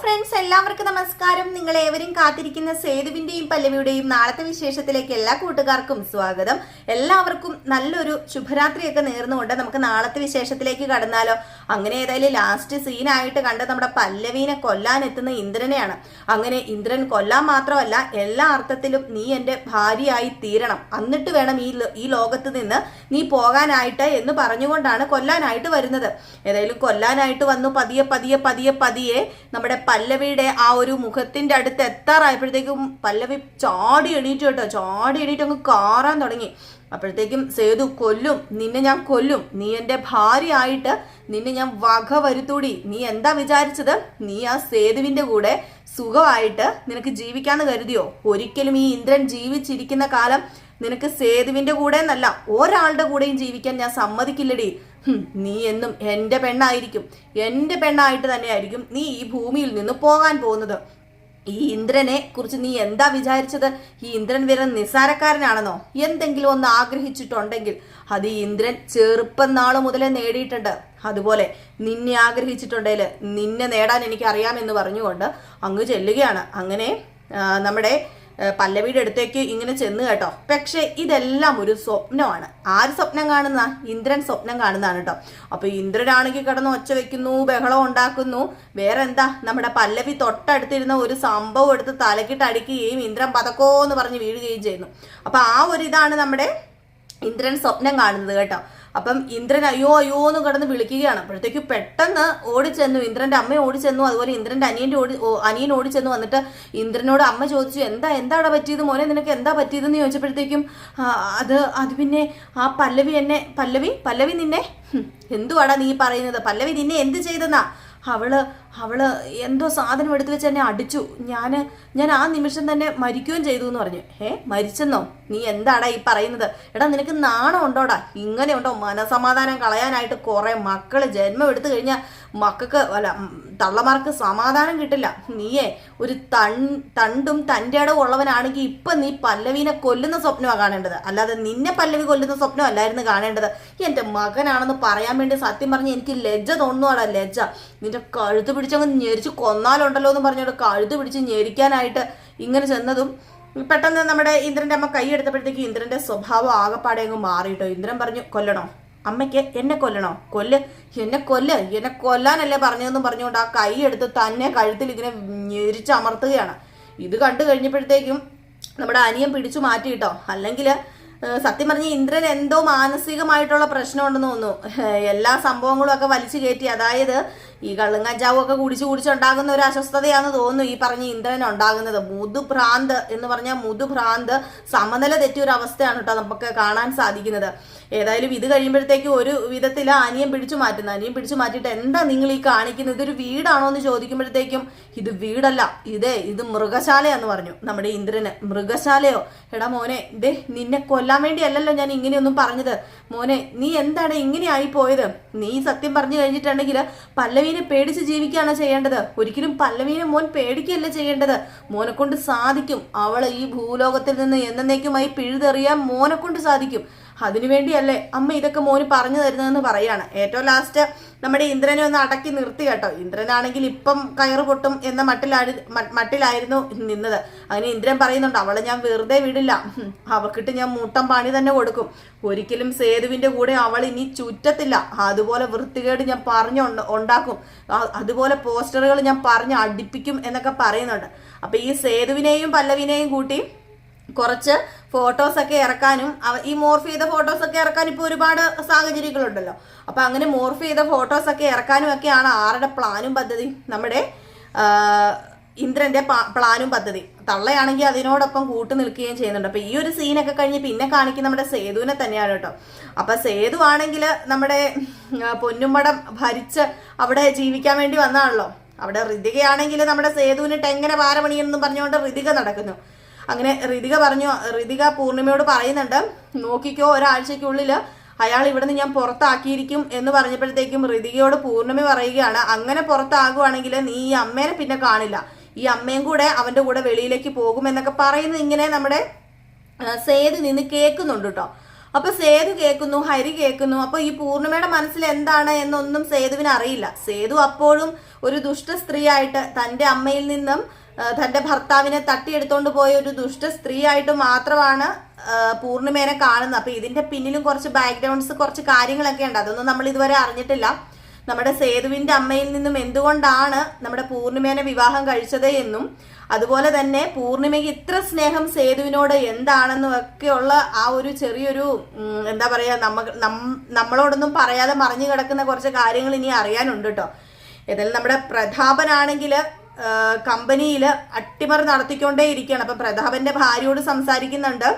Friends, എല്ലാവർക്കും നമസ്കാരം. നിങ്ങൾ ഏവരും കാത്തിരിക്കുന്ന സേതുവിന്റെയും പല്ലവിയുടെയും നാളത്തെ വിശേഷത്തിലേക്ക് എല്ലാ കൂട്ടുകാർക്കും സ്വാഗതം. എല്ലാവർക്കും നല്ലൊരു ശുഭരാത്രിയൊക്കെ നേർന്നുകൊണ്ട് നമുക്ക് നാളത്തെ വിശേഷത്തിലേക്ക് കടന്നാലോ. അങ്ങനെ ഏതായാലും ലാസ്റ്റ് സീനായിട്ട് കണ്ട് നമ്മുടെ പല്ലവീനെ കൊല്ലാൻ എത്തുന്ന ഇന്ദ്രനെയാണ്. അങ്ങനെ ഇന്ദ്രൻ കൊല്ലാൻ മാത്രമല്ല, എല്ലാ അർത്ഥത്തിലും നീ എൻ്റെ ഭാര്യയായി തീരണം, എന്നിട്ട് വേണം ഈ ലോകത്ത് നിന്ന് നീ പോകാനായിട്ട് എന്ന് പറഞ്ഞുകൊണ്ടാണ് കൊല്ലാനായിട്ട് വരുന്നത്. ഏതായാലും കൊല്ലാനായിട്ട് വന്നു. പതിയെ പതിയെ പതിയെ പതിയെ നമ്മുടെ പല്ലവിയുടെ ആ ഒരു മുഖത്തിന്റെ അടുത്ത് എത്താറായപ്പോഴത്തേക്കും പല്ലവി ചാടി എണീറ്റ് അങ്ങ് കാറാൻ തുടങ്ങി. അപ്പോഴത്തേക്കും സേതു കൊല്ലും, നിന്നെ ഞാൻ കൊല്ലും, നീ എൻ്റെ ഭാര്യയായിട്ട് നിന്നെ ഞാൻ വക വരുത്തൂടി. നീ എന്താ വിചാരിച്ചത്? നീ ആ സേതുവിന്റെ കൂടെ സുഖമായിട്ട് നിനക്ക് ജീവിക്കാന്ന് കരുതിയോ? ഒരിക്കലും ഈ ഇന്ദ്രൻ ജീവിച്ചിരിക്കുന്ന കാലം നിനക്ക് സേതുവിന്റെ കൂടെ എന്നല്ല, ഒരാളുടെ കൂടെയും ജീവിക്കാൻ ഞാൻ സമ്മതിക്കില്ലടി. നീ എന്നും എൻ്റെ പെണ്ണായിരിക്കും, എൻ്റെ പെണ്ണായിട്ട് തന്നെയായിരിക്കും നീ ഈ ഭൂമിയിൽ നിന്ന് പോകാൻ പോകുന്നത്. ഈ ഇന്ദ്രനെ കുറിച്ച് നീ എന്താ വിചാരിച്ചത്? ഈ ഇന്ദ്രൻ വെറും നിസ്സാരക്കാരനാണെന്നോ? എന്തെങ്കിലും ഒന്ന് ആഗ്രഹിച്ചിട്ടുണ്ടെങ്കിൽ അത് ഈ ഇന്ദ്രൻ ചെറുപ്പം നാള് മുതലേ നേടിയിട്ടുണ്ട്. അതുപോലെ നിന്നെ ആഗ്രഹിച്ചിട്ടുണ്ടെങ്കിൽ നിന്നെ നേടാൻ എനിക്ക് അറിയാമെന്ന് പറഞ്ഞുകൊണ്ട് അങ്ങ് ചെല്ലുകയാണ്. അങ്ങനെ നമ്മുടെ പല്ലവിയുടെ അടുത്തേക്ക് ഇങ്ങനെ ചെന്ന് കേട്ടോ. പക്ഷെ ഇതെല്ലാം ഒരു സ്വപ്നമാണ്. ആര് സ്വപ്നം കാണുന്ന? ഇന്ദ്രൻ സ്വപ്നം കാണുന്നതാണ് കേട്ടോ. അപ്പൊ ഇന്ദ്രനാണെങ്കിൽ കിടന്ന് ഒച്ച വെക്കുന്നു, ബഹളം ഉണ്ടാക്കുന്നു. വേറെ എന്താ, നമ്മുടെ പല്ലവി തൊട്ടടുത്തിരുന്ന ഒരു സംഭവം എടുത്ത് തലക്കിട്ട് അടിക്കുകയും ഇന്ദ്രൻ പതക്കോന്ന് പറഞ്ഞ് വീഴുകയും ചെയ്യുന്നു. അപ്പൊ ആ ഒരു ഇതാണ് നമ്മുടെ ഇന്ദ്രൻ സ്വപ്നം കാണുന്നത് കേട്ടോ. അപ്പം ഇന്ദ്രൻ അയ്യോ അയ്യോ എന്ന് കിടന്ന് വിളിക്കുകയാണ്. അപ്പോഴത്തേക്ക് പെട്ടെന്ന് ഓടിച്ചെന്നു, ഇന്ദ്രന്റെ അമ്മ ഓടിച്ചെന്നു. അതുപോലെ ഇന്ദ്രന്റെ അനിയൻ ഓടിച്ചെന്നു. വന്നിട്ട് ഇന്ദ്രനോട് അമ്മ ചോദിച്ചു, എന്താടാ പറ്റിയത് മോനെ, നിനക്ക് എന്താ പറ്റിയതെന്ന് ചോദിച്ചപ്പോഴത്തേക്കും അത് പിന്നെ ആ പല്ലവി നിന്നെ എന്തുവാടാ നീ പറയുന്നത്? പല്ലവി നിന്നെ എന്ത് ചെയ്തെന്നാ? അവള് എന്തോ സാധനം എടുത്തു വെച്ച് എന്നെ അടിച്ചു. ഞാൻ ആ നിമിഷം തന്നെ മരിക്കുകയും ചെയ്തു എന്ന് പറഞ്ഞു. മരിച്ചെന്നോ? നീ എന്താടാ ഈ പറയുന്നത്? എടാ, നിനക്ക് നാണം ഉണ്ടോടാ? ഇങ്ങനെ ഉണ്ടോ മനസമാധാനം കളയാനായിട്ട്? കുറെ മക്കള് ജന്മം എടുത്തു കഴിഞ്ഞാൽ മക്കൾക്ക് തള്ളമാർക്ക് സമാധാനം കിട്ടില്ല. നീയേ ഒരു തണ്ടും തൻ്റെ ഇടവും ഉള്ളവനാണെങ്കിൽ ഇപ്പൊ നീ പല്ലവീനെ കൊല്ലുന്ന സ്വപ്നമാണ് കാണേണ്ടത്, അല്ലാതെ നിന്നെ പല്ലവി കൊല്ലുന്ന സ്വപ്നം അല്ലായിരുന്നു കാണേണ്ടത്. എൻ്റെ മകനാണെന്ന് പറയാൻ വേണ്ടി സത്യം പറഞ്ഞ് എനിക്ക് ലജ്ജ തോന്നുവാടാ, ലജ്ജ. നിന്റെ കഴുത്ത് പിടിച്ചങ്ങ് ഞെരിച്ച് കൊന്നാലുണ്ടല്ലോ എന്ന് പറഞ്ഞോട് കഴുത്ത് പിടിച്ച് ഞെരിക്കാനായിട്ട് ഇങ്ങനെ ചെന്നതും പെട്ടെന്ന് നമ്മുടെ ഇന്ദ്രന്റെ അമ്മ കൈ എടുത്തപ്പോഴത്തേക്ക് ഇന്ദ്രന്റെ സ്വഭാവം ആകെപ്പാടെ അങ്ങ് മാറിയിട്ടോ. ഇന്ദ്രൻ പറഞ്ഞു, കൊല്ലണോ അമ്മയ്ക്ക്? എന്നെ കൊല്ലണോ? എന്നെ കൊല്ലാനല്ലേ പറഞ്ഞതെന്നും പറഞ്ഞുകൊണ്ട് ആ കൈ എടുത്ത് തന്നെ കഴുത്തിൽ ഇങ്ങനെ ഞെരിച്ചമർത്തുകയാണ്. ഇത് കണ്ടു കഴിഞ്ഞപ്പോഴത്തേക്കും നമ്മുടെ അനിയൻ പിടിച്ചു മാറ്റിയിട്ടോ. അല്ലെങ്കിൽ സത്യം പറഞ്ഞ ഇന്ദ്രൻ എന്തോ മാനസികമായിട്ടുള്ള പ്രശ്നമുണ്ടെന്ന് തോന്നുന്നു. എല്ലാ സംഭവങ്ങളും ഒക്കെ വലിച്ചു കയറ്റി, അതായത് ഈ കള്ളും കഞ്ചാവും ഒക്കെ കുടിച്ചുണ്ടാകുന്ന ഒരു അസ്വസ്ഥതയാണെന്ന് തോന്നുന്നു ഈ പറഞ്ഞ ഇന്ദ്രൻ ഉണ്ടാകുന്നത്. മുതുഭ്രാന്ത് എന്ന് പറഞ്ഞാൽ മുതുഭ്രാന്ത്, സമനില തെറ്റിയ ഒരു അവസ്ഥയാണ് കേട്ടോ നമുക്ക് കാണാൻ സാധിക്കുന്നത്. ഏതായാലും ഇത് കഴിയുമ്പോഴത്തേക്കും ഒരു വിധത്തിൽ അനിയൻ പിടിച്ചു മാറ്റിയിട്ട് എന്താ നിങ്ങൾ ഈ കാണിക്കുന്നത്? ഇതൊരു വീടാണോ എന്ന് ചോദിക്കുമ്പോഴത്തേക്കും ഇത് വീടല്ല, ഇത് മൃഗശാലയാന്ന് പറഞ്ഞു നമ്മുടെ ഇന്ദ്രന്. മൃഗശാലയോ? എടാ മോനെ, നിന്നെ കൊല്ലാൻ വേണ്ടിയല്ലല്ലോ ഞാൻ ഇങ്ങനെയൊന്നും പറഞ്ഞത്. മോനെ, നീ എന്താണ് ഇങ്ങനെ ആയി പോയത്? നീ സത്യം പറഞ്ഞു കഴിഞ്ഞിട്ടുണ്ടെങ്കിൽ പല്ലവീനെ പേടിച്ച് ജീവിക്കുകയാണ് ചെയ്യേണ്ടത്. ഒരിക്കലും പല്ലവീനെ മോൻ പേടിക്കുകയല്ല ചെയ്യേണ്ടത്. മോനെ കൊണ്ട് സാധിക്കും. അവളെ ഈ ഭൂലോകത്തിൽ നിന്ന് എന്നേക്കുമായി പിഴുതെറിയാൻ മോനെ കൊണ്ട് സാധിക്കും. അതിനുവേണ്ടിയല്ലേ അമ്മ ഇതൊക്കെ മോന് പറഞ്ഞു തരുന്നതെന്ന് പറയാണ്. ഏറ്റവും ലാസ്റ്റ് നമ്മുടെ ഇന്ദ്രനെ ഒന്ന് അടക്കി നിർത്തി കേട്ടോ. ഇന്ദ്രനാണെങ്കിൽ ഇപ്പം കയറ് പൊട്ടും എന്ന മട്ടിലായിരുന്നു നിന്നത്. അങ്ങനെ ഇന്ദ്രൻ പറയുന്നുണ്ട്, അവളെ ഞാൻ വെറുതെ വിടില്ല, അവക്കിട്ട് ഞാൻ മൂട്ടം പണി തന്നെ കൊടുക്കും. ഒരിക്കലും സേതുവിന്റെ കൂടെ അവൾ ഇനി ചുറ്റത്തില്ല. അതുപോലെ വൃത്തികേട് ഞാൻ ഉണ്ടാക്കും, അതുപോലെ പോസ്റ്ററുകൾ ഞാൻ പറഞ്ഞ് അടിപ്പിക്കും എന്നൊക്കെ പറയുന്നുണ്ട്. അപ്പൊ ഈ സേതുവിനെയും പല്ലവിനെയും കൂട്ടി കുറച്ച് ഫോട്ടോസൊക്കെ ഇറക്കാനും ഈ മോർഫ് ചെയ്ത ഫോട്ടോസൊക്കെ ഇറക്കാനും ഇപ്പോൾ ഒരുപാട് സാഹചര്യങ്ങളുണ്ടല്ലോ. അപ്പൊ അങ്ങനെ മോർഫ് ചെയ്ത ഫോട്ടോസൊക്കെ ഇറക്കാനും ഒക്കെയാണ് ആരുടെ പ്ലാനും പദ്ധതി? നമ്മുടെ ഇന്ദ്രന്റെ പ്ലാനും പദ്ധതി. തള്ളയാണെങ്കിൽ അതിനോടൊപ്പം കൂട്ടു നിൽക്കുകയും ചെയ്യുന്നുണ്ട്. അപ്പൊ ഈ ഒരു സീനൊക്കെ കഴിഞ്ഞ് പിന്നെ കാണിക്കുന്ന നമ്മുടെ സേതുവിനെ തന്നെയാണ് കേട്ടോ. അപ്പൊ സേതു ആണെങ്കിൽ നമ്മുടെ പൊന്നുംപടം ഭരിച്ച് അവിടെ ജീവിക്കാൻ വേണ്ടി വന്നാണല്ലോ. അവിടെ ഋതികയാണെങ്കിൽ നമ്മുടെ സേതുവിനിട്ട് എങ്ങനെ പാരമണിയെന്നും പറഞ്ഞുകൊണ്ട് ഋതിക നടക്കുന്നു. അങ്ങനെ ഋതിക പൂർണിമയോട് പറയുന്നുണ്ട്, നോക്കിക്കോ, ഒരാഴ്ചക്കുള്ളിൽ അയാൾ ഇവിടെ നിന്ന് ഞാൻ പുറത്താക്കിയിരിക്കും എന്ന് പറഞ്ഞപ്പോഴത്തേക്കും ഋതികയോട് പൂർണിമ പറയുകയാണ്, അങ്ങനെ പുറത്താകുവാണെങ്കിൽ നീ ഈ അമ്മേനെ പിന്നെ കാണില്ല, ഈ അമ്മയും കൂടെ അവന്റെ കൂടെ വെളിയിലേക്ക് പോകും എന്നൊക്കെ പറയുന്നത് ഇങ്ങനെ നമ്മുടെ സേതു നിന്ന് കേൾക്കുന്നുണ്ട് കേട്ടോ. അപ്പൊ സേതു കേൾക്കുന്നു, ഹരി കേൾക്കുന്നു. അപ്പൊ ഈ പൂർണിമയുടെ മനസ്സിൽ എന്താണ് എന്നൊന്നും സേതുവിന് അറിയില്ല. സേതു അപ്പോഴും ഒരു ദുഷ്ട സ്ത്രീയായിട്ട്, തന്റെ അമ്മയിൽ നിന്നും തന്റെ ഭർത്താവിനെ തട്ടിയെടുത്തോണ്ട് പോയ ഒരു ദുഷ്ട സ്ത്രീയായിട്ട് മാത്രമാണ് പൂർണിമേനെ കാണുന്നത്. അപ്പൊ ഇതിന്റെ പിന്നിലും കുറച്ച് ബാക്ക്ഗ്രൗണ്ട്സ്, കുറച്ച് കാര്യങ്ങളൊക്കെ ഉണ്ട്. അതൊന്നും നമ്മൾ ഇതുവരെ അറിഞ്ഞിട്ടില്ല. നമ്മുടെ സേതുവിന്റെ അമ്മയിൽ നിന്നും എന്തുകൊണ്ടാണ് നമ്മുടെ പൂർണിമേനെ വിവാഹം കഴിച്ചത് എന്നും, അതുപോലെ തന്നെ പൂർണിമയ്ക്ക് ഇത്ര സ്നേഹം സേതുവിനോട് എന്താണെന്നും ഒക്കെയുള്ള ആ ഒരു ചെറിയൊരു എന്താ പറയാ, നമ്മളോടൊന്നും പറയാതെ മറിഞ്ഞു കിടക്കുന്ന കുറച്ച് കാര്യങ്ങൾ ഇനി അറിയാനുണ്ട് കേട്ടോ. ഏതായാലും നമ്മുടെ പ്രതാപനാണെങ്കിൽ കമ്പനിയിൽ അട്ടിമറി നടത്തിക്കൊണ്ടേ ഇരിക്കുകയാണ്. അപ്പൊ പ്രതാപന്റെ ഭാര്യയോട് സംസാരിക്കുന്നുണ്ട്.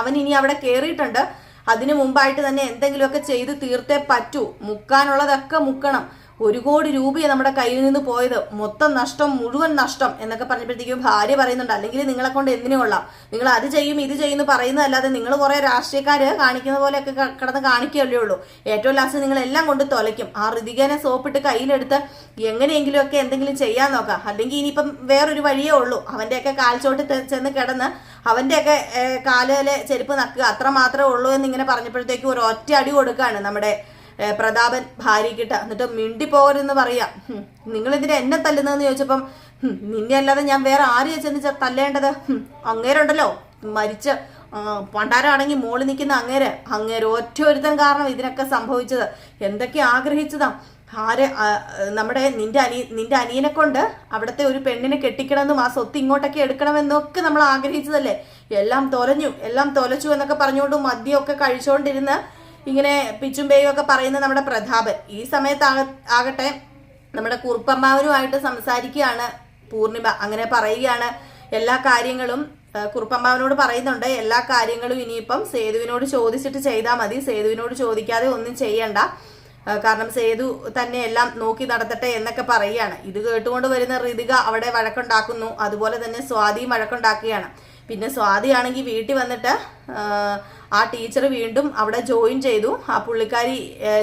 അവൻ ഇനി അവിടെ കയറിയിട്ടുണ്ട്. അതിനു മുമ്പായിട്ട് തന്നെ എന്തെങ്കിലുമൊക്കെ ചെയ്ത് തീർത്തേ പറ്റൂ. മുക്കാനുള്ളതൊക്കെ മുക്കണം. 1 കോടി രൂപയാണ് നമ്മുടെ കയ്യിൽ നിന്ന് പോയത്. മൊത്തം നഷ്ടം, മുഴുവൻ നഷ്ടം എന്നൊക്കെ പറഞ്ഞപ്പോഴത്തേക്കും ഭാര്യ പറയുന്നുണ്ട്, അല്ലെങ്കിൽ നിങ്ങളെ കൊണ്ട് എന്തിനു കൊള്ളാം, നിങ്ങൾ അത് ചെയ്യും ഇത് ചെയ്യുന്നു പറയുന്നതല്ലാതെ നിങ്ങൾ കുറെ രാഷ്ട്രീയക്കാര് കാണിക്കുന്ന പോലെയൊക്കെ കിടന്ന് കാണിക്കുകയല്ലേ ഉള്ളൂ. ഏറ്റവും ലാസ്റ്റ് നിങ്ങൾ എല്ലാം കൊണ്ട് തൊലയ്ക്കും. ആ ഋതികനെ സോപ്പിട്ട് കയ്യിലെടുത്ത് എങ്ങനെയെങ്കിലും ഒക്കെ എന്തെങ്കിലും ചെയ്യാൻ നോക്കാം. അല്ലെങ്കിൽ ഇനിയിപ്പം വേറൊരു വഴിയേ ഉള്ളൂ. അവന്റെയൊക്കെ കാൽച്ചോട്ട് ചെന്ന് കിടന്ന് അവന്റെയൊക്കെ കാലിലെ ചെരുപ്പ് നക്കുക, അത്ര മാത്രമേ ഉള്ളൂ എന്നിങ്ങനെ പറഞ്ഞപ്പോഴത്തേക്കും ഒരു ഒറ്റ അടി കൊടുക്കുകയാണ് നമ്മുടെ പ്രതാപൻ ഭാര്യക്കിട്ട്. എന്നിട്ട് മിണ്ടി പോകരുതെന്ന് പറയാം. നിങ്ങൾ എന്തിനാ എന്നെ തല്ലുന്നതെന്ന് ചോദിച്ചപ്പം, നിന്നെ അല്ലാതെ ഞാൻ വേറെ ആരെയാ ചെന്ന് തല്ലേണ്ടത്? അങ്ങേരുണ്ടല്ലോ മരിച്ച പണ്ടാരാണെങ്കിൽ മോളിൽ നിൽക്കുന്ന അങ്ങേര് ഒറ്റ ഒരുത്തൻ കാരണം ഇതിനൊക്കെ സംഭവിച്ചത്. എന്തൊക്കെ ആഗ്രഹിച്ചതാ. നിന്റെ അനിയനെ കൊണ്ട് അവിടുത്തെ ഒരു പെണ്ണിനെ കെട്ടിക്കണമെന്നും ആ സ്വത്ത് ഇങ്ങോട്ടൊക്കെ എടുക്കണമെന്നൊക്കെ നമ്മൾ ആഗ്രഹിച്ചതല്ലേ. എല്ലാം തൊലച്ചു എന്നൊക്കെ പറഞ്ഞുകൊണ്ട് മദ്യമൊക്കെ കഴിച്ചുകൊണ്ടിരുന്ന് ഇങ്ങനെ പിച്ചും പേയും ഒക്കെ പറയുന്ന നമ്മുടെ പ്രതാപൻ ഈ സമയത്ത് ആകട്ടെ നമ്മുടെ കുറുപ്പമ്മാവനുമായിട്ട് സംസാരിക്കുകയാണ് പൂർണിമ. അങ്ങനെ പറയുകയാണ് എല്ലാ കാര്യങ്ങളും. കുറുപ്പമ്മാവനോട് പറയുന്നുണ്ട്, എല്ലാ കാര്യങ്ങളും ഇനിയിപ്പം സേതുവിനോട് ചോദിച്ചിട്ട് ചെയ്താൽ മതി, സേതുവിനോട് ചോദിക്കാതെ ഒന്നും ചെയ്യണ്ട, കാരണം സേതു തന്നെ എല്ലാം നോക്കി നടത്തട്ടെ എന്നൊക്കെ പറയുകയാണ്. ഇത് കേട്ടുകൊണ്ട് വരുന്ന ഋതിക അവിടെ വഴക്കുണ്ടാക്കുന്നു. അതുപോലെ തന്നെ സ്വാതിയും വഴക്കുണ്ടാക്കുകയാണ്. പിന്നെ സ്വാതിയാണെങ്കിൽ വീട്ടിൽ വന്നിട്ട് ആ ടീച്ചർ വീണ്ടും അവിടെ ജോയിൻ ചെയ്തു. ആ പുള്ളിക്കാരി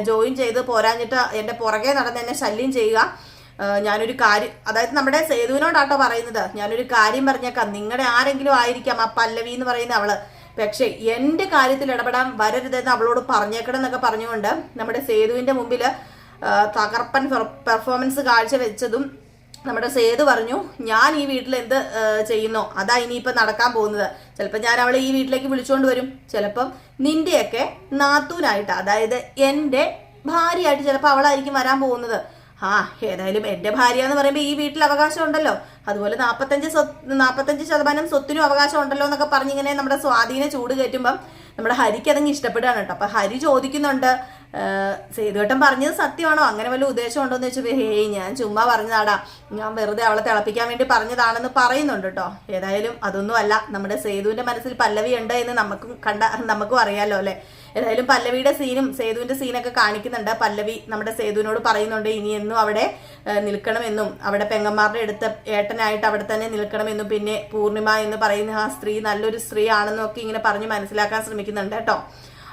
ജോയിൻ ചെയ്ത് പോരാഞ്ഞിട്ട് എൻ്റെ പുറകെ നടന്ന് എന്നെ ശല്യം ചെയ്യുക. ഞാനൊരു കാര്യം, അതായത് നമ്മുടെ സേതുവിനോടാട്ടോ പറയുന്നത്, ഞാനൊരു കാര്യം പറഞ്ഞേക്കാം, നിങ്ങളുടെ ആരെങ്കിലും ആയിരിക്കാം ആ പല്ലവി എന്ന് പറയുന്ന അവള്, പക്ഷെ എൻ്റെ കാര്യത്തിൽ ഇടപെടാൻ വരരുതെന്ന് അവളോട് പറഞ്ഞേക്കണം എന്നൊക്കെ പറഞ്ഞുകൊണ്ട് നമ്മുടെ സേതുവിൻ്റെ മുമ്പിൽ തകർപ്പൻ പെർഫോമൻസ് കാഴ്ചവെച്ചതും നമ്മുടെ സേതു പറഞ്ഞു, ഞാൻ ഈ വീട്ടിൽ എന്ത് ചെയ്യുന്നോ അതാ ഇനിയിപ്പം നടക്കാൻ പോകുന്നത്. ചിലപ്പോൾ ഞാൻ അവളെ ഈ വീട്ടിലേക്ക് വിളിച്ചുകൊണ്ട് വരും, ചിലപ്പം നിന്റെയൊക്കെ നാത്തൂനായിട്ട്, അതായത് എൻ്റെ ഭാര്യയായിട്ട് ചിലപ്പോൾ അവളായിരിക്കും വരാൻ പോകുന്നത്. ഏതായാലും എൻ്റെ ഭാര്യ എന്ന് പറയുമ്പോൾ ഈ വീട്ടിൽ അവകാശം ഉണ്ടല്ലോ, അതുപോലെ 45% സ്വത്തിനും അവകാശം ഉണ്ടല്ലോ എന്നൊക്കെ പറഞ്ഞിങ്ങനെ നമ്മുടെ സ്വാധീന ചൂട് കയറ്റുമ്പം നമ്മുടെ ഹരിക്ക് അതങ്ങ് ഇഷ്ടപ്പെടുകയാണ് കേട്ടോ. അപ്പൊ ഹരി ചോദിക്കുന്നുണ്ട്, സേതുവേട്ടൻ പറഞ്ഞത് സത്യമാണോ, അങ്ങനെ വല്ല ഉദ്ദേശം ഉണ്ടോ എന്ന് വെച്ചാൽ, ഹേയ് ഞാൻ ചുമ്മാ പറഞ്ഞതാടാ, ഞാൻ വെറുതെ അവളെ തിളപ്പിക്കാൻ വേണ്ടി പറഞ്ഞതാണെന്ന് പറയുന്നുണ്ട് കേട്ടോ. ഏതായാലും അതൊന്നും അല്ല, നമ്മുടെ സേതുവിന്റെ മനസ്സിൽ പല്ലവി ഉണ്ട് എന്ന് നമുക്കും അറിയാലോ അല്ലെ. ഏതായാലും പല്ലവിയുടെ സീനും സേതുവിന്റെ സീനൊക്കെ കാണിക്കുന്നുണ്ട്. പല്ലവി നമ്മുടെ സേതുവിനോട് പറയുന്നുണ്ട് ഇനി എന്നും അവിടെ നിൽക്കണമെന്നും, അവിടെ പെങ്ങന്മാരുടെ അടുത്ത് ഏട്ടനായിട്ട് അവിടെ തന്നെ നിൽക്കണമെന്നും, പിന്നെ പൂർണിമ എന്ന് പറയുന്ന ആ സ്ത്രീ നല്ലൊരു സ്ത്രീ ആണെന്നും ഒക്കെ ഇങ്ങനെ പറഞ്ഞ് മനസ്സിലാക്കാൻ ശ്രമിക്കുന്നുണ്ട് കേട്ടോ.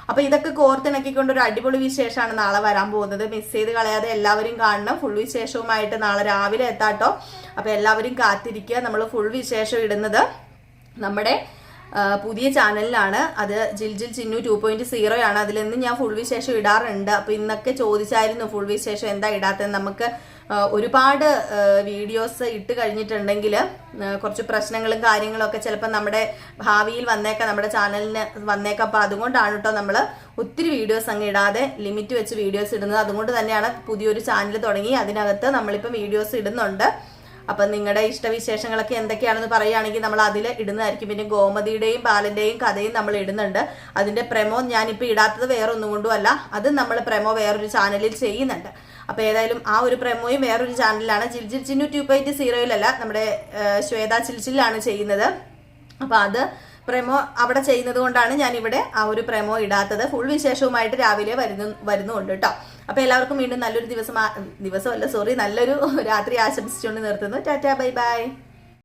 അപ്പൊ ഇതൊക്കെ കോർത്തിണക്കിക്കൊണ്ട് ഒരു അടിപൊളി വിശേഷമാണ് നാളെ വരാൻ പോകുന്നത്. മിസ് ചെയ്ത് കളയാതെ എല്ലാവരും കാണണം. ഫുൾ വിശേഷവുമായിട്ട് നാളെ രാവിലെ എത്താട്ടോ. അപ്പൊ എല്ലാവരും കാത്തിരിക്കുക. നമ്മൾ ഫുൾ വിശേഷം ഇടുന്നത് നമ്മുടെ പുതിയ ചാനലിലാണ്. അത് ജിൽജിൽ ചിന്നു 2.0 ആണ്. അതിലെന്ന് ഞാൻ ഫുൾ വിശേഷം ഇടാറുണ്ട്. അപ്പൊ ഇന്നൊക്കെ ചോദിച്ചായിരുന്നു ഫുൾ വിശേഷം എന്താ ഇടാത്തത്. നമുക്ക് ഒരുപാട് വീഡിയോസ് ഇട്ട് കഴിഞ്ഞിട്ടുണ്ടെങ്കിൽ കുറച്ച് പ്രശ്നങ്ങളും കാര്യങ്ങളും ഒക്കെ ചിലപ്പോൾ നമ്മുടെ ഭാവിയിൽ വന്നേക്കാം, നമ്മുടെ ചാനലിന് വന്നേക്കാം. അപ്പോൾ അതുകൊണ്ടാണ് കേട്ടോ നമ്മൾ ഒത്തിരി വീഡിയോസ് അങ്ങ് ഇടാതെ ലിമിറ്റ് വെച്ച് വീഡിയോസ് ഇടുന്നത്. അതുകൊണ്ട് തന്നെയാണ് പുതിയൊരു ചാനൽ തുടങ്ങി അതിനകത്ത് നമ്മളിപ്പോൾ വീഡിയോസ് ഇടുന്നുണ്ട്. അപ്പം നിങ്ങളുടെ ഇഷ്ടവിശേഷങ്ങളൊക്കെ എന്തൊക്കെയാണെന്ന് പറയുകയാണെങ്കിൽ നമ്മൾ അതിൽ ഇടുന്നതായിരിക്കും. പിന്നെ ഗോമതിയുടെയും ബാലന്റെയും കഥയും നമ്മൾ ഇടുന്നുണ്ട്. അതിന്റെ പ്രമോ ഞാനിപ്പോൾ ഇടാത്തത് വേറെ ഒന്നും കൊണ്ടുമല്ല, അത് നമ്മൾ പ്രമോ വേറൊരു ചാനലിൽ ചെയ്യുന്നുണ്ട്. അപ്പോൾ ഏതായാലും ആ ഒരു പ്രമോയും വേറൊരു ചാനലിലാണ്, ജിൽജിൽ ചിന്നു 2.0 നമ്മുടെ ശ്വേത ചിൽച്ചിലാണ് ചെയ്യുന്നത്. അപ്പോൾ അത് പ്രമോ അവിടെ ചെയ്യുന്നത് കൊണ്ടാണ് ഞാൻ ഇവിടെ ആ ഒരു പ്രമോ ഇടാത്തത്. ഫുൾ വിശേഷവുമായിട്ട് രാവിലെ വരുന്നുണ്ട് കേട്ടോ. അപ്പോൾ എല്ലാവർക്കും വീണ്ടും നല്ലൊരു നല്ലൊരു രാത്രി ആശംസിച്ചുകൊണ്ട് നിർത്തുന്നു. Tata, bye bye.